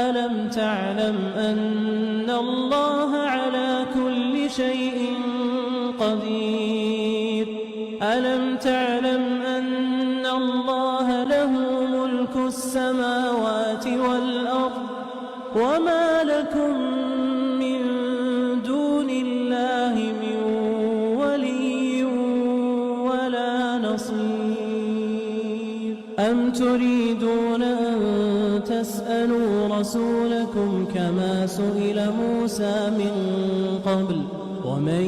ألم تعلم أن الله على كل شيء قدير ألم تعلم أن الله له ملك السماوات والأرض وما لكم من دون الله من ولي ولا نصير أم تريدون أن تسألوا رسولكم كما سئل موسى من قبل ومن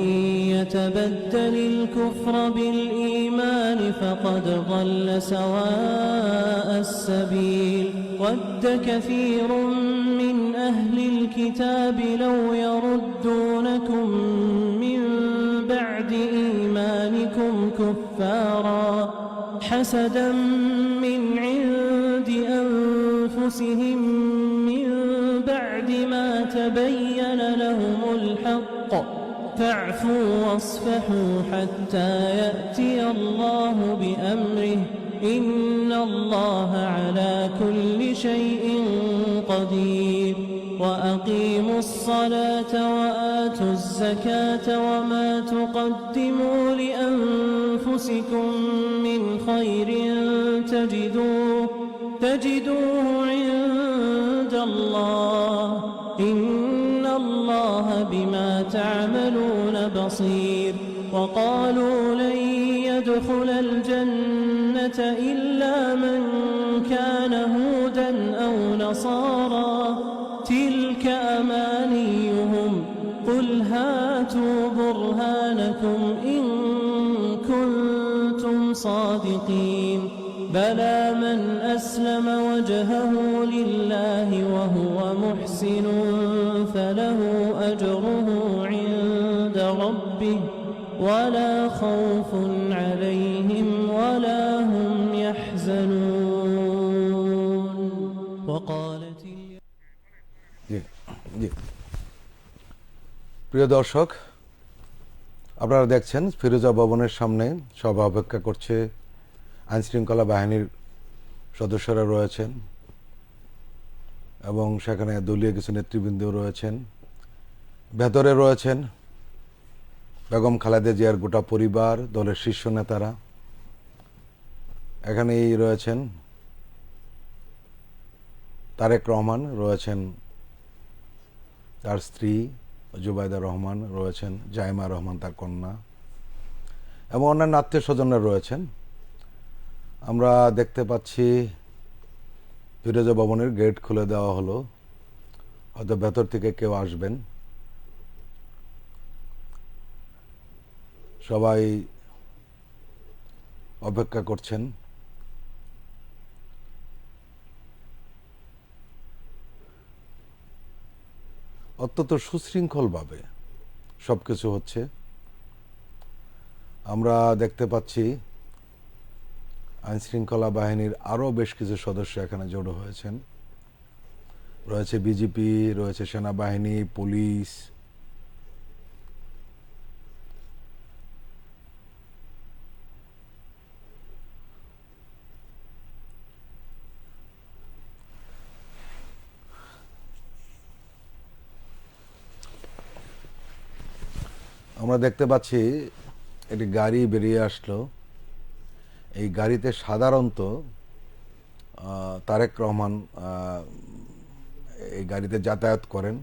يتبدل الكفر بالإيمان فقد ضل سواء السبيل ود كثير من أهل الكتاب لو يردونكم من بعد إيمانكم كفارا حسدا من عند أنفسهم من بعد ما تبين لهم الحق فاعفوا واصفحوا حتى يأتي الله بأمره إن الله على كل شيء قدير وأقيموا الصلاة وآتوا الزكاة وما تقدموا لأنفسكم من خير تجدوه عند الله إن الله بما تعملون بصير وقالوا لن يدخل الجنة إلا من كان هودا أو نصارى تلك أمانيهم قل هاتوا برهانكم إن كنتم صادقين بلى من أسلم وجهه لله وهو محسن فله أجره عند ربه ولا خوف عليهم ولا هم يحزنون وقالت প্রিয় দর্শক, আপনারা দেখছেন ফিরোজা ভবনের সামনে সভা অপেক্ষা করছে। আইনশৃঙ্খলা বাহিনীর সদস্যরা রয়েছেন এবং সেখানে দলীয় কিছু নেতৃবৃন্দ রয়েছেন। ভেতরে রয়েছেন বেগম খালেদা জিয়ার গোটা পরিবার, দলের শীর্ষ নেতারা। এখানেই রয়েছেন তারেক রহমান, রয়েছেন তার স্ত্রী জুবাইদা রহমান, রয়েছেন জাইমা রহমান তার কন্যা এবং অন্যান্য আত্মীয় স্বজনরা রয়েছেন। আমরা দেখতে পাচ্ছি ফিরোজা ভবনের গেট খুলে দেওয়া হলো, হয়তো ভেতর থেকে কেউ আসবেন। সবাই অপেক্ষা করছেন। অত্যন্ত সুশৃঙ্খলভাবে সবকিছু হচ্ছে। আমরা দেখতে পাচ্ছি আইনশৃঙ্খলা বাহিনীর আরও বেশ কিছু সদস্য এখানে জড়ো হয়েছেন। রয়েছে বিজিপি, রয়েছে সেনাবাহিনী, পুলিশ। আমরা দেখতে পাচ্ছি একটি গাড়ি বেরিয়ে আসলো। এই গাড়িতে সাধারণত তারেক রহমান এই গাড়িতে যাতায়াত করেন,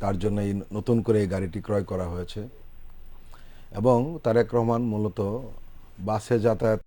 তার জন্য এই নতুন করে এই গাড়িটি ক্রয় করা হয়েছে এবং তারেক রহমান মূলত বাসে যাতায়াত